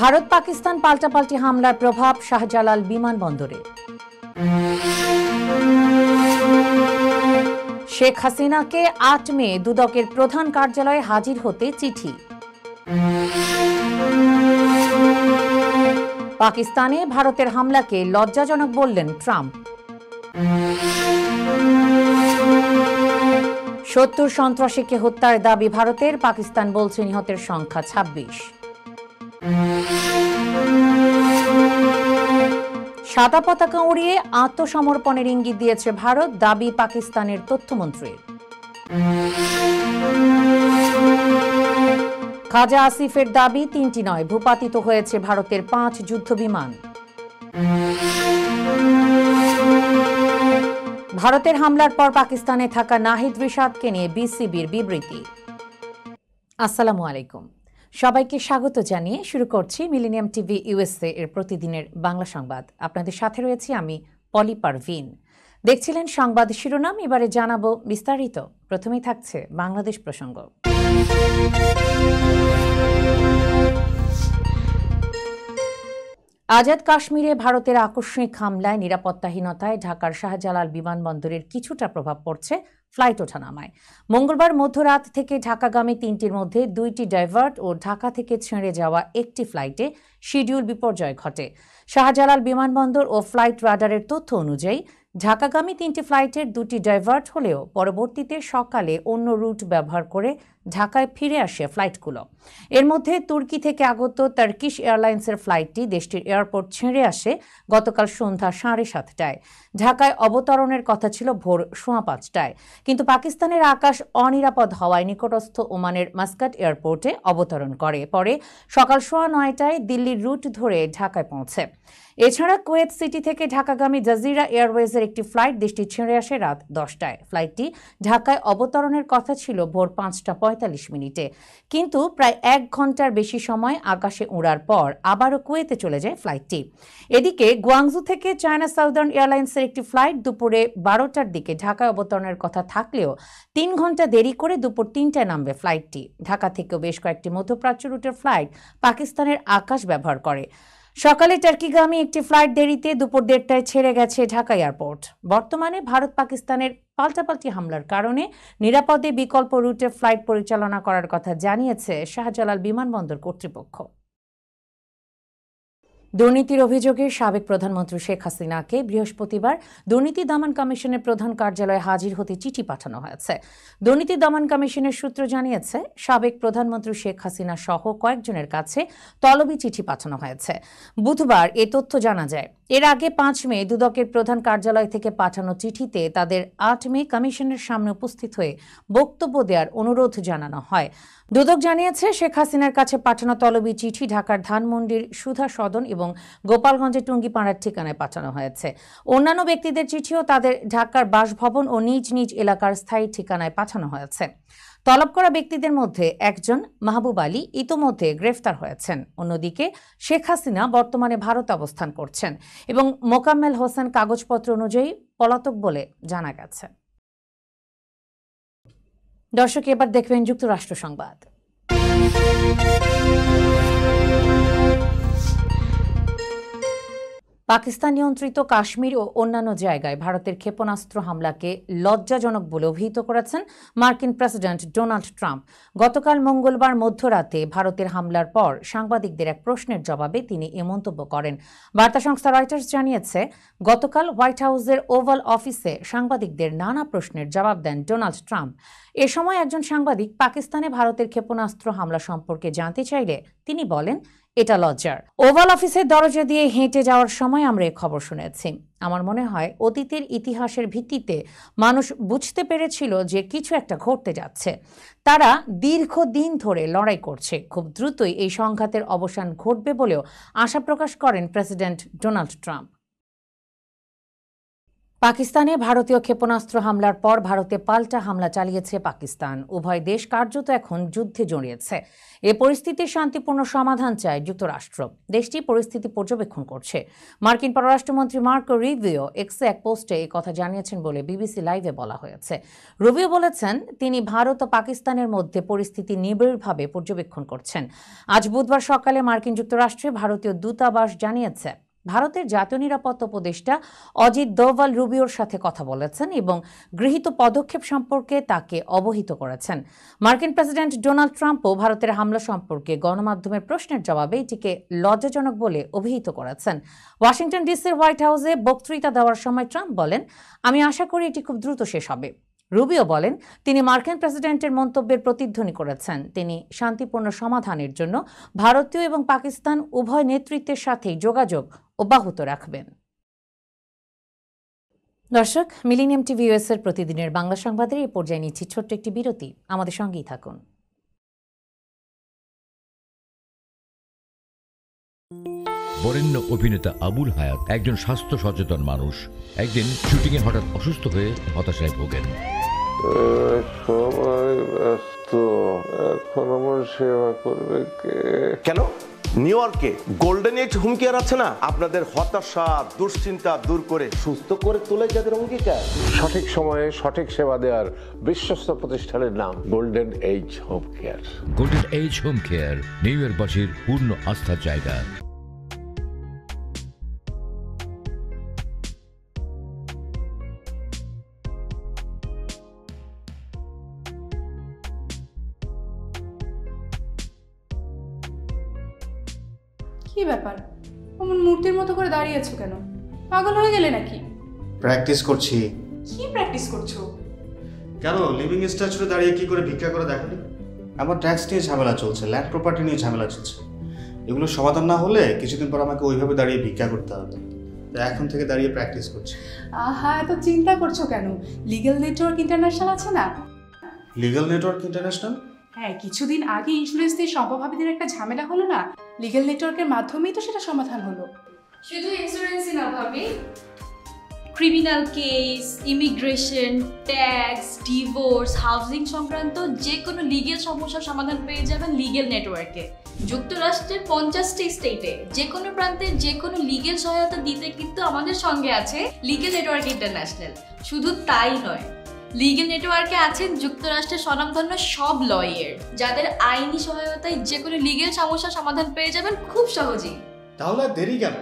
ভারত পাকিস্তান পাল্টাপাল্টি হামলার প্রভাব শাহজালাল বিমানবন্দরে। শেখ হাসিনাকে ৮ মে দুদকের প্রধান কার্যালয়ে হাজির হতে চিঠি। পাকিস্তানে ভারতের হামলাকে লজ্জাজনক বললেন ট্রাম্প। ৭০ সন্ত্রাসীকে হত্যার দাবি ভারতের, পাকিস্তান বলছে নিহতের সংখ্যা ২৬। সাদা পতাকা উড়িয়ে আত্মসমর্পণের ইঙ্গিত দিয়েছে ভারত, দাবি পাকিস্তানের তথ্যমন্ত্রীর। খাজা আসিফের দাবি ৩টি নয়, ভূপাতিত হয়েছে ভারতের ৫ যুদ্ধবিমান। ভারতের হামলার পর পাকিস্তানে থাকা নাহিদ রিশাদকে নিয়ে বিসিবির বিবৃতি। আসসালামু আলাইকুম, সবাইকে স্বাগত জানিয়ে শুরু করছি মিলেনিয়াম টিভি ইউএসএ এর প্রতিদিনের বাংলা সংবাদ। আপনাদের সাথে রয়েছি আমি পলি পারভিন। দেখছিলেন সংবাদ শিরোনাম, এবারে জানাবো বিস্তারিত। প্রথমেই থাকছে বাংলাদেশ প্রসঙ্গ। আজাদ কাশ্মীরে ভারতের আকস্মিক হামলায় নিরাপত্তাহীনতায় ঢাকার শাহজালাল বিমানবন্দরের কিছুটা প্রভাব পড়ছে ফ্লাইট ওঠানামায়। মঙ্গলবার মধ্যরাত থেকে ঢাকাগামী ৩টির মধ্যে ২টি ডাইভার্ট ও ঢাকা থেকে ছেড়ে যাওয়া একটি ফ্লাইটে শিডিউল বিপর্যয় ঘটে। শাহজালাল বিমানবন্দর ও ফ্লাইট রাডারের তথ্য অনুযায়ী ঢাকাগামী ৩টি ফ্লাইটের ২টি ডাইভার্ট হলেও পরবর্তীতে সকালে অন্য রুট ব্যবহার করে ঢাকায় ফিরে আসে ফ্লাইটগুলো। এর মধ্যে তুর্কি থেকে আগত টার্কিশ এয়ারলাইন্সের ফ্লাইটটি দেশটির এয়ারপোর্ট ছেড়ে আসে গতকাল সন্ধ্যা ৭:৩০টায়। ঢাকায় অবতরণের কথা ছিল ভোর ৫:৩০টায়, কিন্তু পাকিস্তানের আকাশ অনিরাপদ হওয়ায় নিকটস্থ ওমানের মাস্কাট এয়ারপোর্টে অবতরণ করে। পরে সকাল ৯:৩০টায় দিল্লির রুট ধরে ঢাকায় পৌঁছে। এছাড়া কুয়েত সিটি থেকে ঢাকাগামী জাজিরা এয়ারওয়েজের একটি ফ্লাইট দেশটি ছেড়ে আসে রাত ১০টায়। ফ্লাইটটি ঢাকায় অবতরণের কথা ছিল ভোর ৫:৪৫, কিন্তু প্রায় ১ ঘন্টার বেশি সময় আকাশে উড়ার পর আবারও কুয়েতে চলে যায় ফ্লাইটটি। এদিকে গুয়াংজু থেকে চায়না সাউদার্ন এয়ারলাইন্সের একটি ফ্লাইট দুপুরে ১২টার দিকে ঢাকায় অবতরণের কথা থাকলেও ৩ ঘন্টা দেরি করে দুপুর ৩টায় নামবে ফ্লাইটটি। ঢাকা থেকেও বেশ কয়েকটি মধ্যপ্রাচ্য রুটের ফ্লাইট পাকিস্তানের আকাশ ব্যবহার করে। সকালে টার্কিগামী একটি ফ্লাইট দেরিতে দুপুর ১:৩০টায় ছেড়ে গেছে ঢাকা এয়ারপোর্ট। বর্তমানে ভারত পাকিস্তানের পাল্টাপাল্টি হামলার কারণে নিরাপদে বিকল্প রুটে ফ্লাইট পরিচালনা করার কথা জানিয়েছে শাহজালাল বিমানবন্দর কর্তৃপক্ষ। দুর্নীতির অভিযোগে সাবেক প্রধানমন্ত্রী শেখ হাসিনাকে বৃহস্পতিবার দুর্নীতি দমন কমিশনের প্রধান কার্যালয়ে হাজির হতে চিঠি পাঠানো হয়েছে। দুর্নীতি দমন কমিশনের সূত্র জানিয়েছে, সাবেক প্রধানমন্ত্রী শেখ হাসিনা সহ কয়েকজনের কাছে তলবি চিঠি পাঠানো হয়েছে। বুধবার এ তথ্য জানা যায়। এর আগে ৫ মে দুদকের প্রধান কার্যালয় থেকে পাঠানো চিঠিতে তাদের ৮ মে কমিশনের সামনে উপস্থিত হয়ে বক্তব্য দেওয়ার অনুরোধ জানানো হয়। দুদক জানিয়েছে, শেখ হাসিনার কাছে পাঠানো তলবি চিঠি ঢাকার ধানমন্ডির সুধা সদন এবং গোপালগঞ্জের টুঙ্গিপাড়ার ঠিকানায় পাঠানো হয়েছে। অন্যান্য ব্যক্তিদের চিঠিও তাদের ঢাকার বাসভবন ও নিজ নিজ এলাকার স্থায়ী ঠিকানায় পাঠানো হয়েছে। তলব করা ব্যক্তিদের মধ্যে একজন মাহবুব আলী ইতোমধ্যে গ্রেফতার হয়েছেন। অন্যদিকে শেখ হাসিনা বর্তমানে ভারতে অবস্থান করছেন এবং মোকাম্মেল হোসেন কাগজপত্র অনুযায়ী পলাতক বলে জানা গেছে। দর্শক, এবার দেখবেন যুক্তরাষ্ট্র সংবাদ। পাকিস্তান নিয়ন্ত্রিত কাশ্মীর ও অন্যান্য জায়গায় ভারতের ক্ষেপণাস্ত্র হামলাকে লজ্জাজনক বলে অভিহিত করেছেন মার্কিন প্রেসিডেন্ট ডোনাল্ড ট্রাম্প। গতকাল মঙ্গলবার মধ্যরাতে ভারতের হামলার পর সাংবাদিকদের এক প্রশ্নের জবাবে তিনি এ মন্তব্য করেন। বার্তা সংস্থা রয়টার্স জানিয়েছে, গতকাল হোয়াইট হাউসের ওভাল অফিসে সাংবাদিকদের নানা প্রশ্নের জবাব দেন ডোনাল্ড ট্রাম্প। এ সময় একজন সাংবাদিক পাকিস্তানে ভারতের ক্ষেপণাস্ত্র হামলা সম্পর্কে জানতে চাইলে তিনি বলেন, এটা লজ্জার। ওভাল অফিসের দরজা দিয়ে হেঁটে যাওয়ার সময় আমরা এই খবর শুনেছি। আমার মনে হয় অতীতের ইতিহাসের ভিত্তিতে মানুষ বুঝতে পেরেছিল যে কিছু একটা ঘটতে যাচ্ছে। তারা দীর্ঘদিন ধরে লড়াই করছে। খুব দ্রুতই এই সংঘাতের অবসান ঘটবে বলেও আশা প্রকাশ করেন প্রেসিডেন্ট ডোনাল্ড ট্রাম্প। পাকিস্তানে ভারতীয় ক্ষেপণাস্ত্র হামলার পর ভারতে পাল্টা হামলা চালিয়েছে পাকিস্তান। উভয় দেশ কার্যত এখন যুদ্ধে জড়িয়েছে। এ পরিস্থিতির শান্তিপূর্ণ সমাধান চায় যুক্তরাষ্ট্র। দেশটি পরিস্থিতি পর্যবেক্ষণ করছে। মার্কিন পররাষ্ট্রমন্ত্রী মার্কো রুবিও এক্সে এক পোস্টে এই কথা জানিয়েছেন বলে বিবিসি লাইভে বলা হয়েছে। রুবিও বলেছেন, তিনি ভারত ও পাকিস্তানের মধ্যে পরিস্থিতি নিবিড়ভাবে পর্যবেক্ষণ করছেন। আজ বুধবার সকালে মার্কিন যুক্তরাষ্ট্রে ভারতীয় দূতাবাস জানিয়েছে, ভারতের জাতীয় নিরাপত্তা উপদেষ্টা অজিত দোভাল রুবিওর সাথে কথা বলেছেন এবং গৃহীত পদক্ষেপ সম্পর্কে তাকে অবহিত করেছেন। মার্কিন প্রেসিডেন্ট ডোনাল্ড ট্রাম্পও ভারতের হামলা সম্পর্কে গণমাধ্যমের প্রশ্নের জবাবে এটিকে লজ্জাজনক বলে অভিহিত করেছেন। ওয়াশিংটন ডিসির হোয়াইট হাউসে বক্তৃতা দেওয়ার সময় ট্রাম্প বলেন, আমি আশা করি এটি খুব দ্রুত শেষ হবে। রুবিও বলেন, তিনি মার্কিন প্রেসিডেন্টের মন্তব্যের প্রতিধ্বনি করেছেন। তিনি শান্তিপূর্ণ সমাধানের জন্য ভারতীয় এবং পাকিস্তান উভয় নেতৃত্বের সাথেই যোগাযোগ অব্যাহত রাখবেন। দর্শক, মিলেনিয়াম টিভি ইউএস এর প্রতিদিনের বাংলা সংবাদের এই পর্যায়ে নিচ্ছি ছোট্ট একটি বিরতি। আমাদের সঙ্গেই থাকুন। বরেণ্য অভিনেতা আবুল হায়াত একজন স্বাস্থ্য সচেতন মানুষ। একদিন শুটিংয়ে হঠাৎ অসুস্থ হয়ে হতাশায় ভোগেন। সবাই ব্যস্ত, এখন আমার সেবা করবে কে? কেন? নিউ ইয়র্কে গোল্ডেন এজ হোম কেয়ার আছে না, আপনাদের হতাশা দুশ্চিন্তা দূর করে সুস্থ করে তোলে যাদের অঙ্গীকার। সঠিক সময়ে সঠিক সেবা দেওয়ার বিশ্বস্ত প্রতিষ্ঠানের নাম Golden Age Home Care. Golden Age Home Care New ইয়র্কবাসীর পূর্ণ আস্থার জায়গা। কি ব্যাপার, অমন মূর্তির মতো করে দাঁড়িয়ে আছো কেন? পাগল হয়ে গেলে নাকি? প্র্যাকটিস করছি। কি প্র্যাকটিস করছো? কেন লিভিং স্ট্যাচুরে দাঁড়িয়ে কি করে ভিক্ষা করে দেখনি? আমার ট্যাক্স নিয়ে ঝামেলা চলছে, ল্যান্ড প্রপার্টি নিয়ে ঝামেলা চলছে। এগুলো সমাধান না হলে কিছুদিন পর আমাকে ওইভাবে দাঁড়িয়ে ভিক্ষা করতে হবে। তাই এখন থেকে দাঁড়িয়ে প্র্যাকটিস করছি। আহা, এত চিন্তা করছো কেন? লিগ্যাল নেটওয়ার্ক ইন্টারন্যাশনাল আছে না? Legal network international? হ্যাঁ, কিছুদিন আগে ইন্স্যুরেন্স দিয়ে সম্পভাবিদের একটা ঝামেলা হলো না, লিগ্যাল নেটওয়ার্কের মাধ্যমেই তো সেটা সমাধান হলো। শুধু ইন্স্যুরেন্সই না ভাবি, criminal case, immigration, tax, divorce, housing সংক্রান্ত যে কোনো লিগ্যাল সমস্যার সমাধান পেয়ে যাবেন লিগ্যাল নেটওয়ার্কে। যুক্তরাষ্ট্রের 50টি স্টেটে যে কোনো প্রান্তে যে কোনো লিগ্যাল সহায়তা দিতে কিন্তু আমাদের সঙ্গে আছে লিগ্যাল নেটওয়ার্ক ইন্টারন্যাশনাল। শুধু তাই নয়, লিগ্যাল নেটওয়ার্কে আছেন যুক্তরাষ্ট্রের স্বনামধন্য সব লয়ার, যাদের আইনি সহায়তায় যে কোনো লিগ্যাল সমস্যার সমাধান পেয়ে যাবেন খুব সহজেই। তাহলে দেরি কেন?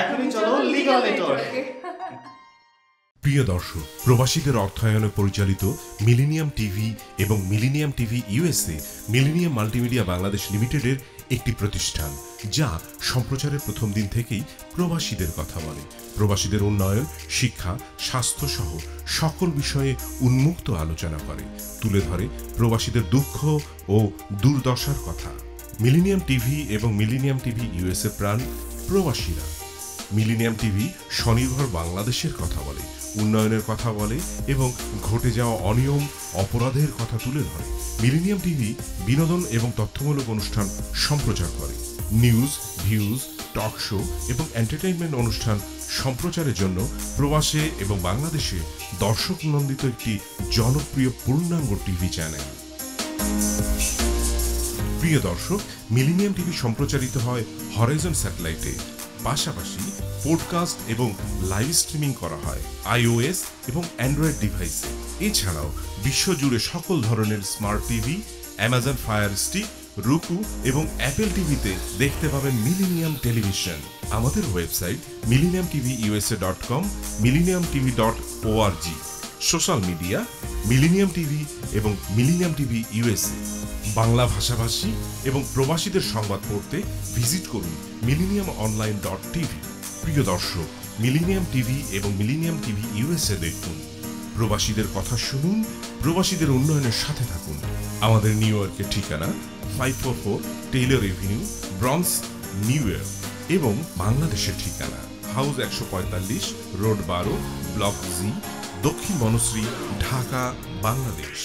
এখনই চলো লিগ্যাল নেটওয়ার্কে। প্রিয় দর্শক, প্রবাসীদের অর্থায়নে পরিচালিত মিলেনিয়াম টিভি এবং millennium TV USA millennium multimedia Bangladesh লিমিটেডের একটি প্রতিষ্ঠান, যা সম্প্রচারের প্রথম দিন থেকেই প্রবাসীদের কথা বলে। প্রবাসীদের উন্নয়ন, শিক্ষা, স্বাস্থ্য সহ সকল বিষয়ে উন্মুক্ত আলোচনা করে, তুলে ধরে প্রবাসীদের দুঃখ ও দুর্দশার কথা। মিলেনিয়াম টিভি এবং মিলেনিয়াম টিভি ইউএসএ প্রাণ প্রবাসীরা। মিলেনিয়াম টিভি স্বনির্ভর বাংলাদেশের কথা বলে, উন্নয়নের কথা বলে এবং ঘটে যাওয়া অনিয়ম, অপরাধের কথা তুলে ধরে। মিলেনিয়াম টিভি বিনোদন এবং তথ্যমূলক অনুষ্ঠান সম্প্রচার করে। নিউজ, ভিউজ, টক শো এবং এন্টারটেইনমেন্ট অনুষ্ঠান সম্প্রচারের জন্য প্রবাসে এবং বাংলাদেশে দর্শক নন্দিত একটি জনপ্রিয় পূর্ণাঙ্গ টিভি চ্যানেল। প্রিয় দর্শক, মিলেনিয়াম টিভি সম্প্রচারিত হয় হরাইজন স্যাটেলাইটে। পাশাপাশি পডকাস্ট এবং লাইভ স্ট্রিমিং করা হয় আইওএস এবং অ্যান্ড্রয়েড ডিভাইসে। এছাড়াও বিশ্বজুড়ে সকল ধরনের smart TV, Amazon fire stick, রুকু এবং অ্যাপেল টিভিতে দেখতে পাবেন মিলেনিয়াম টেলিভিশন। আমাদের website millenniumtvusa.com, millenniumtv.org। Social media millennium TV এবং মিলেনিয়াম টিভি ইউএসএ। বাংলা ভাষাভাষী এবং প্রবাসীদের সংবাদ পড়তে ভিজিট করুন millenniumonline.tv। প্রিয় দর্শক, মিলেনিয়াম টিভি এবং মিলেনিয়াম টিভি ইউএসএ দেখুন, প্রবাসীদের কথা শুনুন, প্রবাসীদের উন্নয়নের সাথে থাকুন। আমাদের নিউ ইয়র্কের ঠিকানা 544 Taylor Avenue, bronze, New York এবং বাংলাদেশের ঠিকানা হাউস 145, রোড 12, ব্লক জি, দক্ষিণ বনশ্রী, ঢাকা, বাংলাদেশ।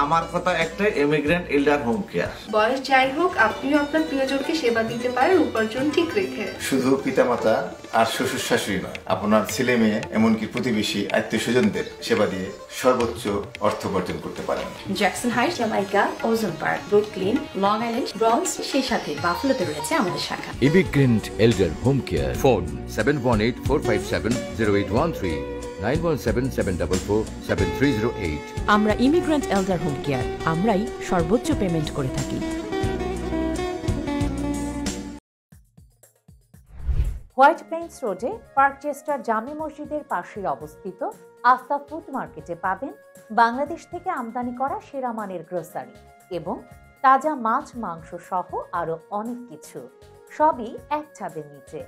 আমার কথা একটাই, ইমিগ্রেন্ট এল্ডার হোম কেয়ার। বয়স যাই হোক, আপনিও আপনার প্রিয়জনকে সেবা দিতে পারেন উপার্জন ঠিক রেখে। শুধু পিতামাতা আর শ্বশুর শাশুড়ি নয়, আপনার ছেলে মেয়ে এমনকি প্রতিবেশী আত্মীয় স্বজনদের সেবা দিয়ে সর্বোচ্চ অর্থ উপার্জন করতে পারেন। Jackson Heights, Jamaica, Ozone Park, Brooklyn, Long Island, Bronx, সেই সাথে বাফলোতে রয়েছে আমাদের শাখা। Immigrant Elder Home Care. Phone 7184570813, 9177447308। আমরা ইমিগ্রেন্ট এল্ডার হোম কেয়ার, আমরাই সর্বোচ্চ পেমেন্ট করে থাকি। হোয়াইট প্লেন্স রোডে পার্কচেস্টার জামে মসজিদের পাশে অবস্থিত আফতাব ফুড মার্কেটে পাবেন বাংলাদেশ থেকে আমদানি করা সেরা মানের গ্রোসারি এবং তাজা মাছ, মাংস সহ আরো অনেক কিছু, সবই এক ছাদের নিচে।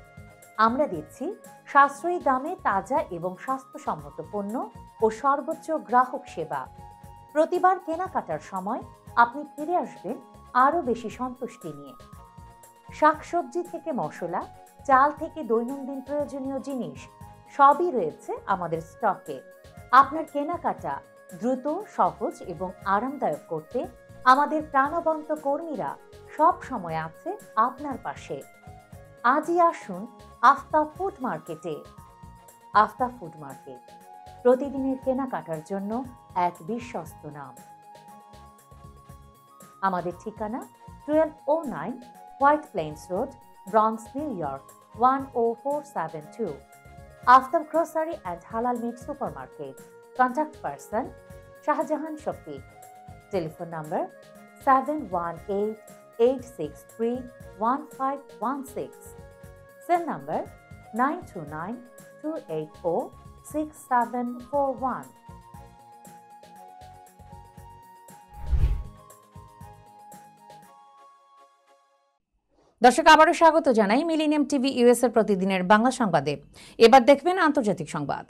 আমরা দিচ্ছি সাশ্রয়ী দামে তাজা এবং স্বাস্থ্যসম্মত পণ্য ও সর্বোচ্চ গ্রাহক সেবা। প্রতিবার কেনাকাটার সময় আপনি ফিরে আসবেন আরো বেশি সন্তুষ্টি নিয়ে। শাকসবজি থেকে মশলা, চাল থেকে দৈনন্দিন প্রয়োজনীয় জিনিস সবই রয়েছে আমাদের স্টকে। আপনার কেনাকাটা দ্রুত, সহজ এবং আরামদায়ক করতে আমাদের প্রাণবন্ত কর্মীরা সব সময় আছে আপনার পাশে। আজই আসুন আফতাব ফুড মার্কেটে। আফতাব ফুড মার্কেট, প্রতিদিনের কেনাকাটার জন্য এক বিশ্বস্ত নাম। আমাদের ঠিকানা 1209 White Plains Road, Bronx, New York 10472। Aftab Grocery and Halal Meat Supermarket. Contact person Shahjahan Shafiq. Telephone number 7188631516। Cell number 9292806741। দর্শক, আবারও স্বাগত জানাই মিলেনিয়াম টিভি ইউএস এর প্রতিদিনের বাংলা সংবাদে। এবার দেখবেন আন্তর্জাতিক সংবাদ।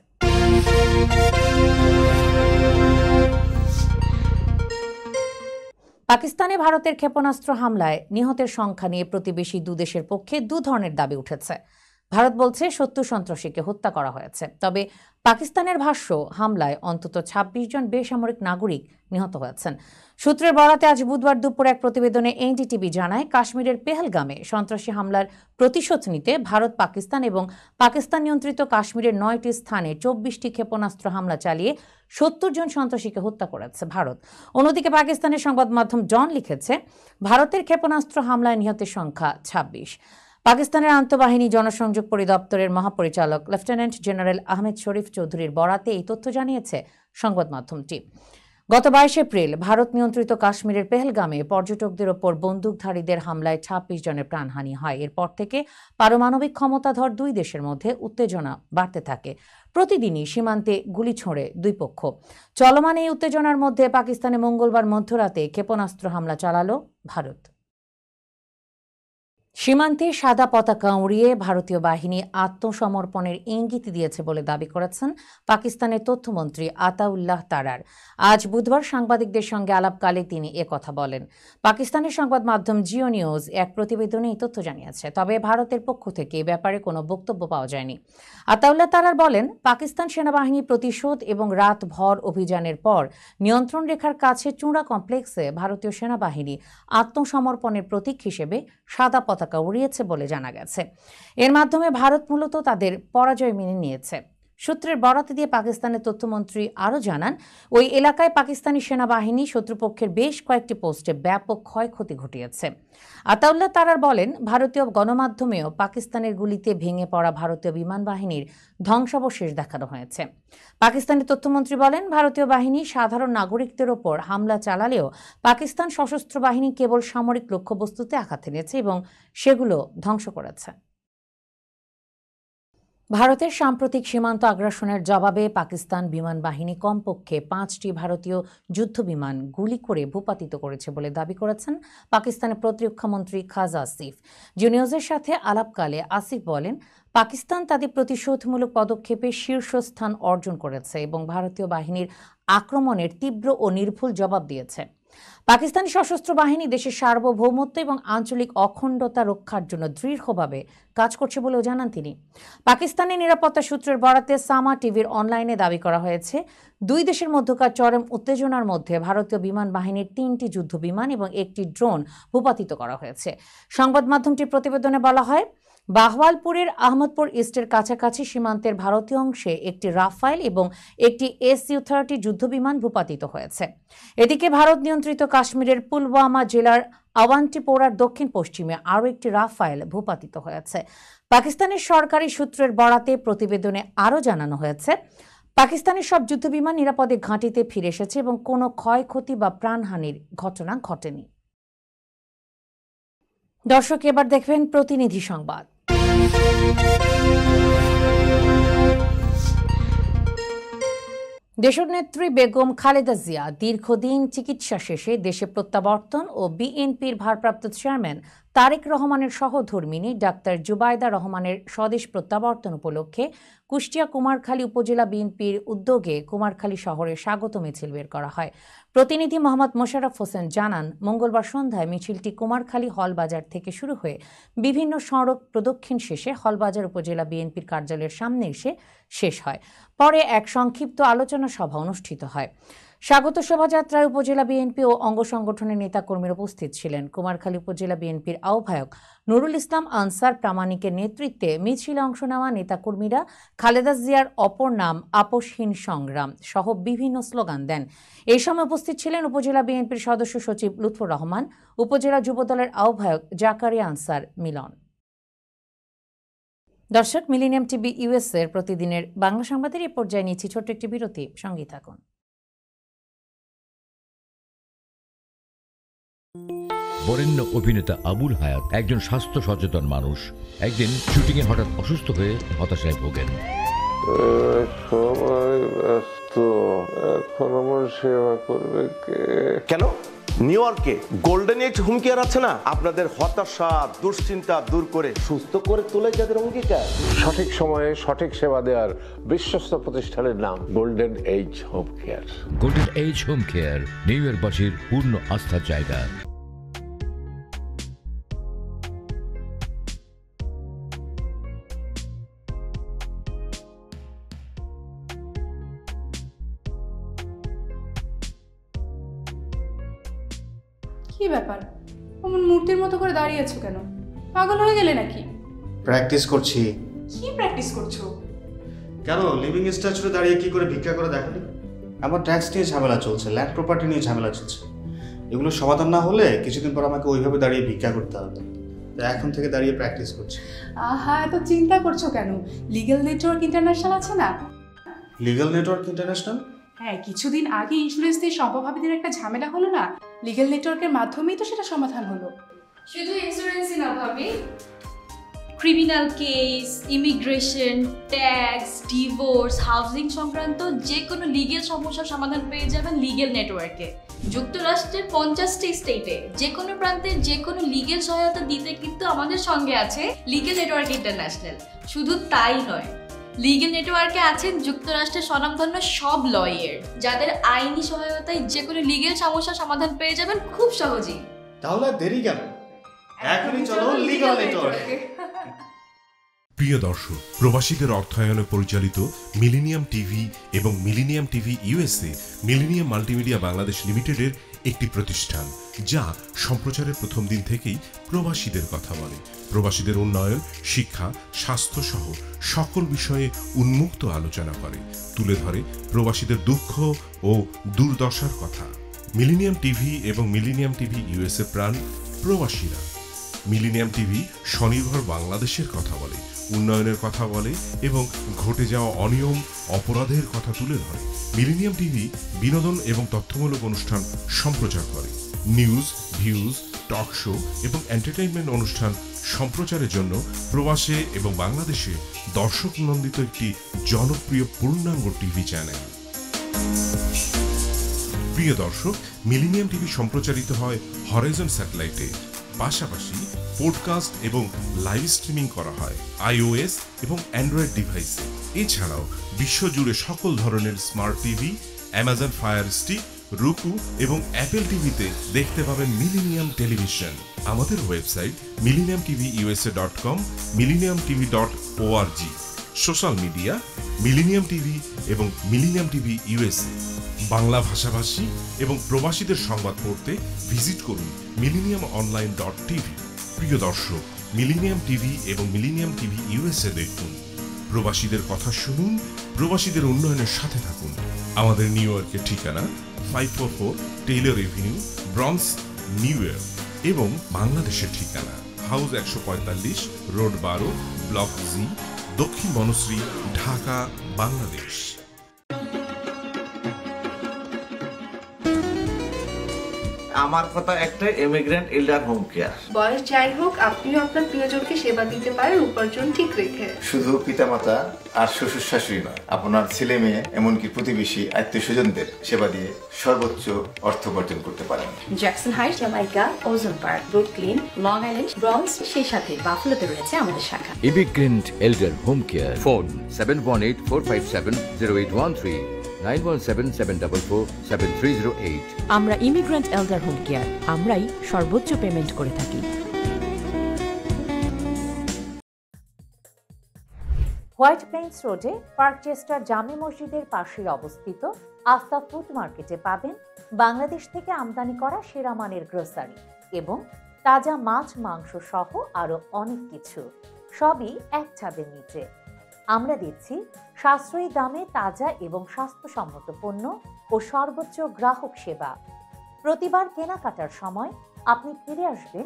পাকিস্তানে ভারতের ক্ষেপণাস্ত্র হামলায় নিহতের সংখ্যা নিয়ে প্রতিবেশী দুদেশের পক্ষে দু ধরনের দাবি উঠেছে। ভারত বলছে 70 সন্ত্রাসীকে হত্যা করা হয়েছে, তবে পাকিস্তানের ভাষ্য হামলায় অন্তত 26 জন বেসামরিক নাগরিক নিহত হয়েছেন। সূত্রের বরাতে আজ বুধবার দুপুরে এক প্রতিবেদনে এনডিটিভি জানায়, কাশ্মীরের পেহেলগামে সন্ত্রাসী হামলার প্রতিশোধ নিতে ভারত, পাকিস্তান এবং পাকিস্তান নিয়ন্ত্রিত কাশ্মীরের 9টি স্থানে 24টি ক্ষেপণাস্ত্র হামলা চালিয়ে 70 জন সন্ত্রাসীকে হত্যা করেছে ভারত। অন্যদিকে পাকিস্তানের সংবাদ মাধ্যম ডন লিখেছে, ভারতের ক্ষেপণাস্ত্র হামলায় নিহতের সংখ্যা 26। পাকিস্তানের আন্তঃবাহিনী জনসংযোগ পরিদপ্তরের মহাপরিচালক লেফটেন্যান্ট জেনারেল আহমেদ শরীফ চৌধুরীর বরাতে এই তথ্য জানিয়েছে সংবাদ মাধ্যমটি। গত 22 এপ্রিল ভারত নিয়ন্ত্রিত কাশ্মীরের পেহেলগামে পর্যটকদের ওপর বন্দুকধারীদের হামলায় 26 জনের প্রাণহানি হয়। এরপর থেকে পারমাণবিক ক্ষমতাধর দুই দেশের মধ্যে উত্তেজনা বাড়তে থাকে। প্রতিদিনই সীমান্তে গুলি ছোঁড়ে দুই পক্ষ। চলমান এই উত্তেজনার মধ্যে পাকিস্তানে মঙ্গলবার মধ্যরাতে ক্ষেপণাস্ত্র হামলা চালালো ভারত। সীমান্তে সাদা পতাকা উড়িয়ে ভারতীয় বাহিনী আত্মসমর্পণের ইঙ্গিত দিয়েছে বলে দাবি করেছেন পাকিস্তানের তথ্যমন্ত্রী আতাউল্লাহ তারার। আজ বুধবার সাংবাদিকদের সঙ্গে আলাপকালে তিনি একথা বলেন। পাকিস্তানের সংবাদ মাধ্যম জিও নিউজ এক প্রতিবেদনে এই তথ্য জানিয়েছে, তবে ভারতের পক্ষ থেকে এ ব্যাপারে কোনো বক্তব্য পাওয়া যায়নি। আতাউল্লাহ তারার বলেন, পাকিস্তান সেনাবাহিনী প্রতিশোধ এবং রাতভর অভিযানের পর নিয়ন্ত্রণ রেখার কাছে চূড়া কমপ্লেক্সে ভারতীয় সেনাবাহিনী আত্মসমর্পণের প্রতীক হিসেবে সাদা পতাকা উড়িয়েছে বলে জানা গেছে। এর মাধ্যমে ভারত মূলত তাদের পরাজয় মেনে নিয়েছে। সূত্রের বরাত দিয়ে পাকিস্তানের তথ্যমন্ত্রী আরও জানান, ওই এলাকায় পাকিস্তানি সেনাবাহিনী শত্রুপক্ষের বেশ কয়েকটি পোস্টে ব্যাপক ক্ষয়ক্ষতি ঘটিয়েছে। আতাউল্লাহ তারার বলেন, ভারতীয় গণমাধ্যমেও পাকিস্তানের গুলিতে ভেঙে পড়া ভারতীয় বিমান বাহিনীর ধ্বংসাবশেষ দেখানো হয়েছে। পাকিস্তানের তথ্যমন্ত্রী বলেন, ভারতীয় বাহিনী সাধারণ নাগরিকদের ওপর হামলা চালালেও পাকিস্তান সশস্ত্র বাহিনী কেবল সামরিক লক্ষ্যবস্তুতে আঘাত এনেছে এবং সেগুলো ধ্বংস করেছে। ভারতের সাম্প্রতিক সীমান্ত আগ্রাসনের জবাবে পাকিস্তান বিমান বাহিনী কমপক্ষে 5টি ভারতীয় যুদ্ধবিমান গুলি করে ভূপাতিত করেছে বলে দাবি করেছেন পাকিস্তানের প্রতিরক্ষামন্ত্রী খাজা আসিফ। জিওনিউজের সাথে আলাপকালে আসিফ বলেন, পাকিস্তান তাদের প্রতিশোধমূলক পদক্ষেপে শীর্ষস্থান অর্জন করেছে এবং ভারতীয় বাহিনীর আক্রমণের তীব্র ও নির্ভুল জবাব দিয়েছে। পাকিস্তানি সশস্ত্র বাহিনী দেশের সার্বভৌমত্ব এবং আঞ্চলিক অখণ্ডতা রক্ষার জন্য দৃঢ়ভাবে কাজ করছে বলেও জানান তিনি। পাকিস্তানি নিরাপত্তা সূত্রের বরাতে সামা টিভির অনলাইনে দাবি করা হয়েছে, দুই দেশের মধ্যকার চরম উত্তেজনার মধ্যে ভারতীয় বিমান বাহিনীর 3টি যুদ্ধ বিমান এবং একটি ড্রোন ভূপাতিত করা হয়েছে। সংবাদ মাধ্যমটির প্রতিবেদনে বলা হয়, বাহওয়ালপুরের আহমদপুর ইস্টের কাছাকাছি সীমান্তের ভারতীয় অংশে একটি রাফায়েল এবং একটি SU-30 যুদ্ধবিমান ভূপাতিত হয়েছে। এদিকে ভারত নিয়ন্ত্রিত কাশ্মীরের পুলওয়ামা জেলার আওয়ান্টিপোরার দক্ষিণ পশ্চিমে আরও একটি রাফায়েল ভূপাতিত হয়েছে। পাকিস্তানের সরকারি সূত্রের বরাতে প্রতিবেদনে আরও জানানো হয়েছে, পাকিস্তানের সব যুদ্ধবিমান নিরাপদে ঘাঁটিতে ফিরে এসেছে এবং কোনো ক্ষয়ক্ষতি বা প্রাণহানির ঘটনা ঘটেনি। দর্শক, এবার দেখবেন প্রতিনিধি সংবাদ। দেশনেত্রী বেগম খালেদা জিয়া দীর্ঘদিন চিকিৎসা শেষে দেশে প্রত্যাবর্তন ও বিএনপির ভারপ্রাপ্ত চেয়ারম্যান তারেক রহমানের সহধর্মিণী ডাক্তার জুবাইদা রহমানের স্বদেশ প্রত্যাবর্তন উপলক্ষে কুষ্টিয়া কুমারখালী উপজেলা বিএনপির উদ্যোগে কুমারখালী শহরে স্বাগত মিছিল বের করা হয়। প্রতিনিধি মোহাম্মদ মোশাররফ হোসেন জানান, মঙ্গলবার সন্ধ্যায় মিছিলটি কুমারখালী হলবাজার থেকে শুরু হয়ে বিভিন্ন সড়ক প্রদক্ষিণ শেষে হলবাজার উপজেলা বিএনপির কার্যালয়ের সামনে এসে শেষ হয়। পরে এক সংক্ষিপ্ত আলোচনা সভা অনুষ্ঠিত হয়। স্বাগত শোভাযাত্রায় উপজেলা বিএনপি ও অঙ্গ সংগঠনের নেতাকর্মীরা উপস্থিত ছিলেন। কুমারখালী উপজেলা বিএনপির আহ্বায়ক নুরুল ইসলাম আনসার প্রামাণিকের নেতৃত্বে মিছিলে অংশ নেওয়া নেতাকর্মীরা খালেদা জিয়ার অপর নাম আপোষহীন সংগ্রাম সহ বিভিন্ন স্লোগান দেন। এই সময় উপস্থিত ছিলেন উপজেলা বিএনপির সদস্য সচিব লুৎফর রহমান, উপজেলা যুবদলের আহ্বায়ক জাকারিয়া আনসার মিলন। দর্শক, মিলেনিয়াম টিভি ইউএস এর প্রতিদিনের বাংলা সংবাদের এই পর্যায়ে নিচ্ছি ছোট্ট একটি বিরতি, সঙ্গেই থাকুন। বরেণ্য অভিনেতা আবুল হায়াত একজন স্বাস্থ্য সচেতন মানুষ। একদিন শুটিংয়ে হঠাৎ অসুস্থ হয়ে হতাশায় ভোগেন। সবাই ব্যস্ত, এখন আমার সেবা করবে কে? কেন? নিউ ইয়র্কে গোল্ডেন এইজ হোম কেয়ার আছে না, আপনাদের হতাশা দুশ্চিন্তা দূর করে সুস্থ করে তোলে যাদের অঙ্গীকার। সঠিক সময়ে সঠিক সেবা দেওয়ার বিশ্বস্ত প্রতিষ্ঠানের নাম Golden Age Home Care. Golden Age Home Care New ইয়র্কবাসীর পূর্ণ আস্থার জায়গা। কি ব্যাপার, অমন মূর্তির মতো করে দাঁড়িয়ে আছো কেন? পাগল হয়ে গেলে নাকি? প্র্যাকটিস করছি। কি প্র্যাকটিস করছো? কেন লিভিং স্ট্যাচুতে দাঁড়িয়ে কি করে ভিক্ষা করে দেখনি? আমার ট্যাক্স নিয়ে ঝামেলা চলছে, ল্যান্ড প্রপার্টি নিয়ে ঝামেলা চলছে। এগুলো সমাধান না হলে কিছুদিন পর আমাকে ওইভাবে দাঁড়িয়ে ভিক্ষা করতে হবে। তাই এখন থেকে দাঁড়িয়ে প্র্যাকটিস করছি। আহা, এত চিন্তা করছো কেন? লিগ্যাল নেটওয়ার্ক ইন্টারন্যাশনাল আছে না? Legal network international? হ্যাঁ, কিছুদিন আগে ইন্স্যুরেন্স দিয়ে সম্পভাবীদের একটা ঝামেলা হলো না, লিগ্যাল নেটওয়ার্কের মাধ্যমেই তো সেটা সমাধান হলো। শুধু ইন্স্যুরেন্সই না ভাবি, criminal case, immigration, tax, divorce, housing সংক্রান্ত যে কোনো লিগ্যাল সমস্যার সমাধান পেয়ে যাবেন লিগ্যাল নেটওয়ার্কে। যুক্তরাষ্ট্রের 50টি স্টেটে যে কোনো প্রান্তে যে কোনো লিগ্যাল সহায়তা দিতে কিন্তু আমাদের সঙ্গে আছে লিগ্যাল নেটওয়ার্ক ইন্টারন্যাশনাল। শুধু তাই নয়, লিগ্যাল নেটওয়ার্কে আছেন যুক্তরাষ্ট্রের স্বনামধন্য সব লয়ার, যাদের আইনি সহায়তায় যে কোনো লিগ্যাল সমস্যার সমাধান পেয়ে যাবেন খুব সহজেই। তাহলে দেরি কেন? এখনই চলো লিগ্যাল নেটওয়ার্কে। প্রিয় দর্শক, প্রবাসীদের অর্থায়নে পরিচালিত মিলেনিয়াম টিভি এবং millennium TV USA millennium multimedia Bangladesh লিমিটেডের একটি প্রতিষ্ঠান, যা সম্প্রচারের প্রথম দিন থেকেই প্রবাসীদের কথা বলে। প্রবাসীদের উন্নয়ন, শিক্ষা, স্বাস্থ্য সহ সকল বিষয়ে উন্মুক্ত আলোচনা করে, তুলে ধরে প্রবাসীদের দুঃখ ও দুর্দশার কথা। মিলেনিয়াম টিভি এবং মিলেনিয়াম টিভি ইউএসএ প্রাণ প্রবাসীরা। মিলেনিয়াম টিভি স্বনির্ভর বাংলাদেশের কথা বলে, উন্নয়নের কথা বলে এবং ঘটে যাওয়া অনিয়ম, অপরাধের কথা তুলে ধরে। মিলেনিয়াম টিভি বিনোদন এবং তথ্যমূলক অনুষ্ঠান সম্প্রচার করে। নিউজ, ভিউজ, টক শো এবং এন্টারটেইনমেন্ট অনুষ্ঠান সম্প্রচারের জন্য প্রবাসে এবং বাংলাদেশে দর্শক নন্দিত একটি জনপ্রিয় পূর্ণাঙ্গ টিভি চ্যানেল। প্রিয় দর্শক, মিলেনিয়াম টিভি সম্প্রচারিত হয় হরাইজন স্যাটেলাইটে। পাশাপাশি পডকাস্ট এবং লাইভ স্ট্রিমিং করা হয় iOS এবং অ্যান্ড্রয়েড ডিভাইসে। এছাড়াও বিশ্বজুড়ে সকল ধরনের smart TV, Amazon fire stick, রুকু এবং অ্যাপেল টিভিতে দেখতে পাবেন মিলিনিয়াম টেলিভিশন। আমাদের website millenniumtvusa.com, millenniumtv.org। Social media millennium TV এবং মিলেনিয়াম টিভি ইউএসএ। বাংলা ভাষাভাষী এবং প্রবাসীদের সংবাদ পড়তে ভিজিট করুন millenniumonline.tv। প্রিয় দর্শক, মিলেনিয়াম টিভি এবং মিলেনিয়াম টিভি ইউএসএ দেখুন। প্রবাসীদের কথা শুনুন, প্রবাসীদের উন্নয়নের সাথে থাকুন। আমাদের নিউ ইয়র্কের ঠিকানা 544 Taylor Avenue, bronze, New York এবং বাংলাদেশের ঠিকানা হাউস 145, রোড 12, ব্লক জি, দক্ষিণ বনশ্রী, ঢাকা, বাংলাদেশ। আমার কথা একটাই, ইমিগ্রেন্ট এল্ডার হোম কেয়ার। বয়স যাই হোক, আপনিও আপনার প্রিয়জনকে সেবা দিতে পারেন উপার্জন ঠিক রেখে। শুধু পিতামাতা আর শ্বশুর শাশুড়ি নয়, আপনার ছেলে মেয়ে এমনকি প্রতিবেশী আত্মীয় স্বজনদের সেবা দিয়ে সর্বোচ্চ অর্থ উপার্জন করতে পারেন। Jackson Heights, Jamaica, Ozone Park, Brooklyn, Long island, bronze, সেই সাথে বাফলোতে রয়েছে আমাদের শাখা। Immigrant Elder Home Care. Phone 7184570813, 9177447308। আমরা ইমিগ্রেন্ট এল্ডার হোম কেয়ার, আমরাই সর্বোচ্চ পেমেন্ট করে থাকি। হোয়াইট প্লেন্স রোডে পার্কচেস্টার জামে মসজিদের পাশে অবস্থিত আফতাব ফুড মার্কেটে পাবেন বাংলাদেশ থেকে আমদানি করা সেরা মানের গ্রোসারি এবং তাজা মাছ, মাংস সহ আরো অনেক কিছু, সবই এক ছাদের নিচে। আমরা দিচ্ছি সাশ্রয়ী দামে তাজা এবং স্বাস্থ্যসম্মত পণ্য ও সর্বোচ্চ গ্রাহক সেবা। প্রতিবার কেনাকাটার সময় আপনি ফিরে আসবেন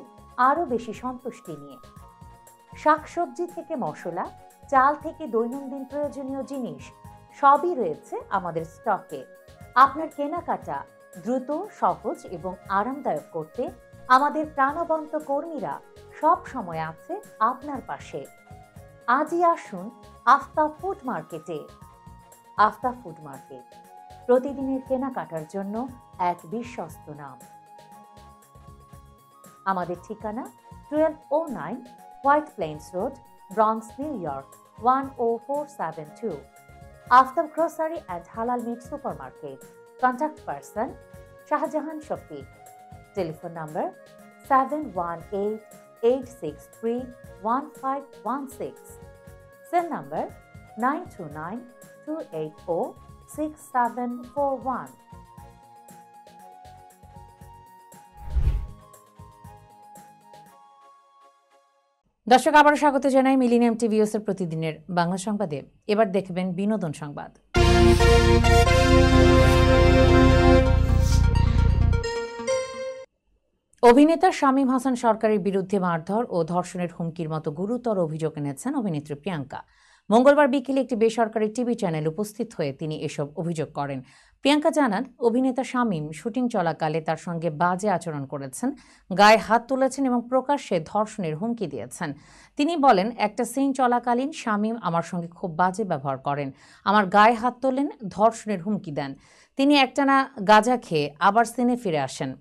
আরো বেশি সন্তুষ্টি নিয়ে। শাকসবজি থেকে মশলা, চাল থেকে দৈনন্দিন প্রয়োজনীয় জিনিস সবই রয়েছে আমাদের স্টকে। আপনার কেনাকাটা দ্রুত, সহজ এবং আরামদায়ক করতে আমাদের প্রাণবন্ত কর্মীরা সব সময় আছে আপনার পাশে। আজই আসুন আফতাব ফুড মার্কেটে। আফতাব ফুড মার্কেট, প্রতিদিনের কেনাকাটার জন্য এক বিশ্বস্ত নাম। আমাদের ঠিকানা 1209 White Plains Road, Bronx, New York 10472। Aftab Grocery and Halal Meat Supermarket. Contact person Shahjahan Shafiq. Telephone number 7188631516। Cell number 9292806741। দর্শক, আবারও স্বাগত জানাই মিলেনিয়াম টিভিএসের প্রতিদিনের বাংলা সংবাদে। এবার দেখবেন বিনোদন সংবাদ। অভিনেতা শামীম হাসান সরকারের বিরুদ্ধে মারধর ও ধর্ষণের হুমকির মতো গুরুতর অভিযোগ এনেছেন অভিনেত্রী প্রিয়াঙ্কা। মঙ্গলবার বিকেলে একটি বেসরকারি টিভি চ্যানেল উপস্থিত হয়ে তিনি এসব অভিযোগ করেন। প্রিয়াঙ্কা জানান, অভিনেতা শামীম শুটিং চলাকালে তার সঙ্গে বাজে আচরণ করেছেন, গায়ে হাত তুলেছেন এবং প্রকাশ্যে ধর্ষণের হুমকি দিয়েছেন। তিনি বলেন, একটা সিন চলাকালীন শামীম আমার সঙ্গে খুব বাজে ব্যবহার করেন, আমার গায়ে হাত তোলেন, ধর্ষণের হুমকি দেন। তিনি একটানা গাঁজা খেয়ে আবার সিনে ফিরে আসেন।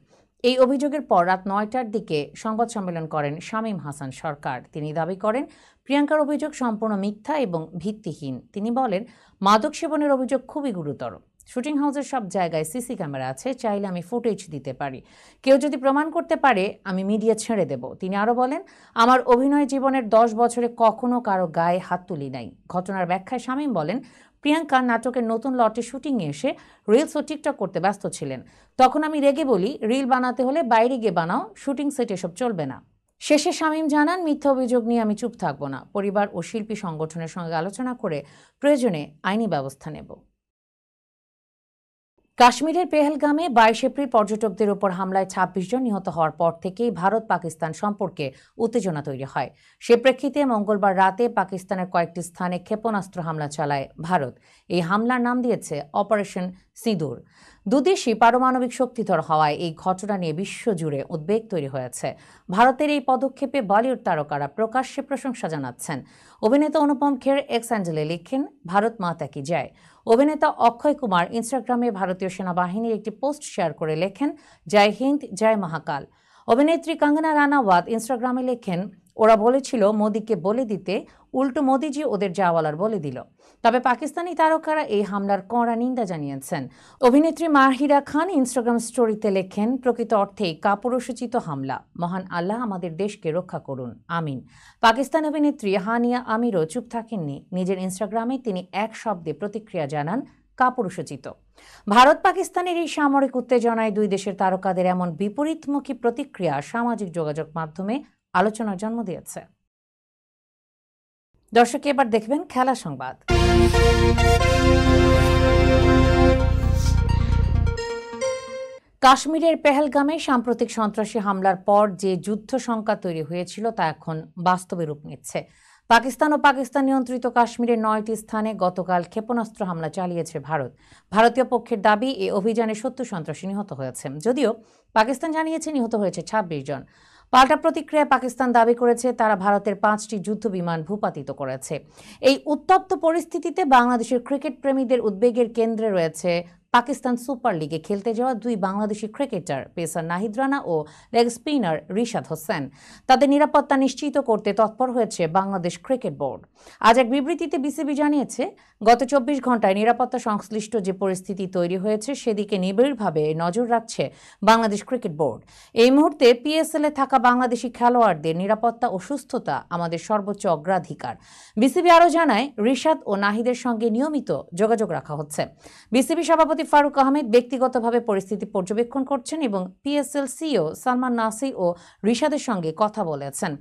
এই অভিযোগের পর রাত ৯টার দিকে সংবাদ সম্মেলন করেন শামীম হাসান সরকার। তিনি দাবি করেন, প্রিয়াঙ্কার অভিযোগ সম্পূর্ণ মিথ্যা এবং ভিত্তিহীন। তিনি বলেন, মাদক সেবনের অভিযোগ খুবই গুরুতর। শুটিং হাউসের সব জায়গায় সিসি ক্যামেরা আছে, চাইলে আমি ফুটেজ দিতে পারি। কেউ যদি প্রমাণ করতে পারে আমি মিডিয়া ছেড়ে দেব। তিনি আরও বলেন, আমার অভিনয় জীবনের 10 বছরে কখনো কারো গায়ে হাত তুলি নাই। ঘটনার ব্যাখ্যায় শামীম বলেন, প্রিয়াঙ্কা নাটকের নতুন লটে শুটিংয়ে এসে রিলস ও টিকটক করতে ব্যস্ত ছিলেন। তখন আমি রেগে বলি, রিল বানাতে হলে বাইরে গিয়ে বানাও, শুটিং সেট এসব চলবে না। শেষে শামীম জানান, মিথ্যা অভিযোগ নিয়ে আমি চুপ থাকব না। পরিবার ও শিল্পী সংগঠনের সঙ্গে আলোচনা করে প্রয়োজনে আইনি ব্যবস্থা নেব। কাশ্মীরের পেহেলগামে 22 এপ্রিল পর্যটকদের উপর হামলায় 26 জন নিহত হওয়ার পর থেকেই ভারত পাকিস্তান সম্পর্কে উত্তেজনা তৈরি হয়। সে প্রেক্ষিতে মঙ্গলবার রাতে পাকিস্তানের কয়েকটি স্থানে ক্ষেপণাস্ত্র হামলা চালায় ভারত। এই হামলার নাম দিয়েছে অপারেশন সিঁদুর। দুদেশই পারমাণবিক শক্তিধর হওয়ায় এই ঘটনা নিয়ে বিশ্বজুড়ে উদ্বেগ তৈরি হয়েছে। ভারতের এই পদক্ষেপে বলিউড তারকারা প্রকাশ্যে প্রশংসা জানাচ্ছেন। অভিনেতা অনুপম খের এক্স হ্যান্ডেলে লিখেন, ভারত মাতা কি জয়। অভিনেতা অক্ষয় কুমার ইনস্টাগ্রামে ভারতীয় সেনাবাহিনীর একটি পোস্ট শেয়ার করে লেখেন, জয় হিন্দ, জয় মহাকাল। অভিনেত্রী কঙ্গনা রানাওয়াত ইনস্টাগ্রামে লেখেন, ওরা বলেছিল মোদিকে বলে দিতে, উল্টো মোদিজি ওদের জাওয়ালার বলে দিল। তবে পাকিস্তানি তারকারা এই হামলার কড়া নিন্দা জানিয়েছেন। অভিনেত্রী মাহিরা খান ইনস্টাগ্রাম স্টোরিতে লেখেন, প্রকৃত অর্থেই কাপুরুষোচিত হামলা। মহান আল্লাহ আমাদের দেশকে রক্ষা করুন, আমিন। পাকিস্তান অভিনেত্রী হানিয়া আমিরও চুপ থাকেননি। নিজের ইনস্টাগ্রামে তিনি এক শব্দে প্রতিক্রিয়া জানান, কাপুরুষোচিত। ভারত পাকিস্তানের এই সামরিক উত্তেজনায় দুই দেশের তারকাদের এমন বিপরীতমুখী প্রতিক্রিয়া সামাজিক যোগাযোগ মাধ্যমে আলোচনার জন্ম দিয়েছে। দর্শক, এবার দেখবেন খেলা সংবাদ। কাশ্মীরের পেহেলগামে সাম্প্রতিক সন্ত্রাসী হামলার পর যে যুদ্ধ শঙ্কা তৈরি হয়েছিল তা এখন বাস্তবে রূপ নিচ্ছে। পাকিস্তান ও পাকিস্তান নিয়ন্ত্রিত কাশ্মীরের 9টি স্থানে গতকাল ক্ষেপণাস্ত্র হামলা চালিয়েছে ভারত। ভারতীয় পক্ষের দাবি, এই অভিযানে 70 সন্ত্রাসী নিহত হয়েছে, যদিও পাকিস্তান জানিয়েছে নিহত হয়েছে 26 জন। পাল্টা প্রতিক্রিয়ায় পাকিস্তান দাবি করেছে তারা ভারতের 5টি যুদ্ধ বিমান ভূপাতিত করেছে। এই উত্তপ্ত পরিস্থিতিতে বাংলাদেশের ক্রিকেট প্রেমীদের উদ্বেগের কেন্দ্রে রয়েছে পাকিস্তান সুপার লিগে খেলতে যাওয়া দুই বাংলাদেশি ক্রিকেটার পেসার নাহিদ রানা ও লেগ স্পিনার রিশাদ হোসেন। তাদের নিরাপত্তা নিশ্চিত করতে তৎপর হয়েছে বাংলাদেশ ক্রিকেট বোর্ড। আজ এক বিবৃতিতে বিসিবি জানিয়েছে, গত 24 ঘন্টায় নিরাপত্তা সংশ্লিষ্ট যে পরিস্থিতি তৈরি হয়েছে সেদিকে নিবিড়ভাবে নজর রাখছে বাংলাদেশ ক্রিকেট বোর্ড। এই মুহূর্তে পিএসএল-এ থাকা বাংলাদেশি খেলোয়াড়দের নিরাপত্তা ও সুস্থতা আমাদের সর্বোচ্চ অগ্রাধিকার। বিসিবি আরও জানায়, রিশাদ ও নাহিদের সঙ্গে নিয়মিত যোগাযোগ রাখা হচ্ছে। বিসিবি সভাপতি ফারুক আহমেদ ব্যক্তিগতভাবে পরিস্থিতি পর্যবেক্ষণ করছেন এবং পিএসএল সিইও সালমান নাসির ও রিশাদের সঙ্গে কথা বলেছেন।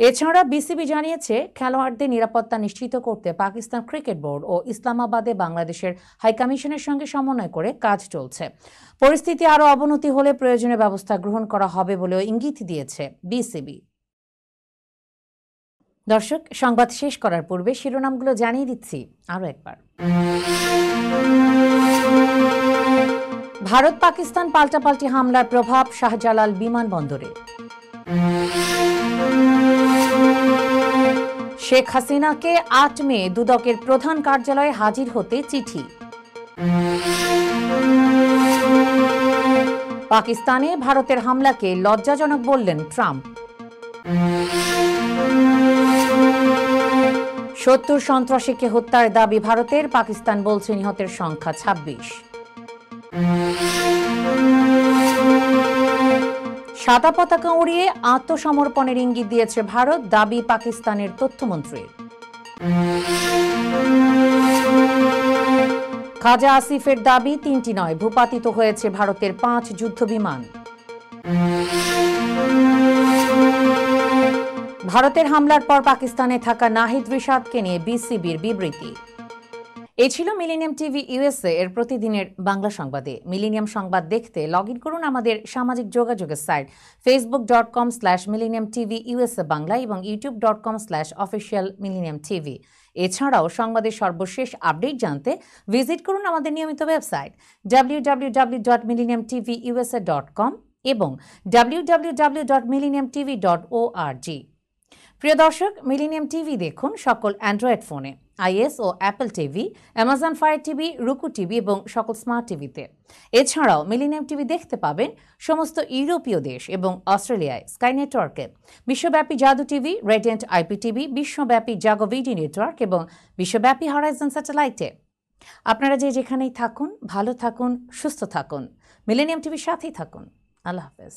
এছাড়া বিসিবি জানিয়েছে, খেলোয়াড়দের নিরাপত্তা নিশ্চিত করতে পাকিস্তান ক্রিকেট বোর্ড ও ইসলামাবাদে বাংলাদেশের হাইকমিশনের সঙ্গে সমন্বয় করে কাজ চলছে। পরিস্থিতি আরও অবনতি হলে প্রয়োজনীয় ব্যবস্থা গ্রহণ করা হবে বলেও ইঙ্গিত দিয়েছে বিসিবি। দর্শক, সংবাদ শেষ করার পূর্বে শিরোনামগুলো জানিয়ে দিচ্ছি আরও একবার। ভারত পাকিস্তান পাল্টাপাল্টি হামলার প্রভাব শাহজালাল বিমানবন্দরে। শেখ হাসিনাকে 8 মে দুদকের প্রধান কার্যালয়ে হাজির হতে চিঠি। পাকিস্তানে ভারতের হামলাকে লজ্জাজনক বললেন ট্রাম্প। 70 সন্ত্রাসীকে হত্যার দাবি ভারতের, পাকিস্তান বলছে নিহতের সংখ্যা 26। সাদা পতাকা উড়িয়ে আত্মসমর্পণের ইঙ্গিত দিয়েছে ভারত, দাবি পাকিস্তানের তথ্যমন্ত্রীর। খাজা আসিফের দাবি 3টি নয়, ভূপাতিত হয়েছে ভারতের 5 যুদ্ধ বিমান। ভারতের হামলার পর পাকিস্তানে থাকা নাহিদ রিশাদকে নিয়ে বিসিবির বিবৃতি। এই ছিল মিলেনিয়াম টিভি ইউএসএ এর প্রতিদিনের বাংলা সংবাদে। মিলেনিয়াম সংবাদ দেখতে লগ ইন করুন আমাদের সামাজিক যোগাযোগের সাইট facebook.com/millenniumtvUSA বাংলা এবং youtube.com/officialmillenniumtv। এছাড়াও সংবাদের সর্বশেষ আপডেট জানতে ভিজিট করুন আমাদের নিয়মিত ওয়েবসাইট www.millenniumtvusa.com এবং www.millenniumtv.org। প্রিয় দর্শক, মিলেনিয়াম টিভি দেখুন সকল অ্যান্ড্রয়েড ফোনে, iOS ও Apple TV, Amazon Fire TV, Roku TV এবং সকল স্মার্ট টিভিতে। এছাড়াও মিলেনিয়াম টিভি দেখতে পাবেন সমস্ত ইউরোপীয় দেশ এবং অস্ট্রেলিয়ায় স্কাই নেটওয়ার্কে, বিশ্বব্যাপী জাদু টিভি, রেডিয়েন্ট আইপি টিভি, বিশ্বব্যাপী জাগো ভিডি নেটওয়ার্ক এবং বিশ্বব্যাপী হরাইজন স্যাটেলাইটে। আপনারা যে যেখানেই থাকুন, ভালো থাকুন, সুস্থ থাকুন, মিলেনিয়াম টিভির সাথেই থাকুন। আল্লাহ হাফেজ।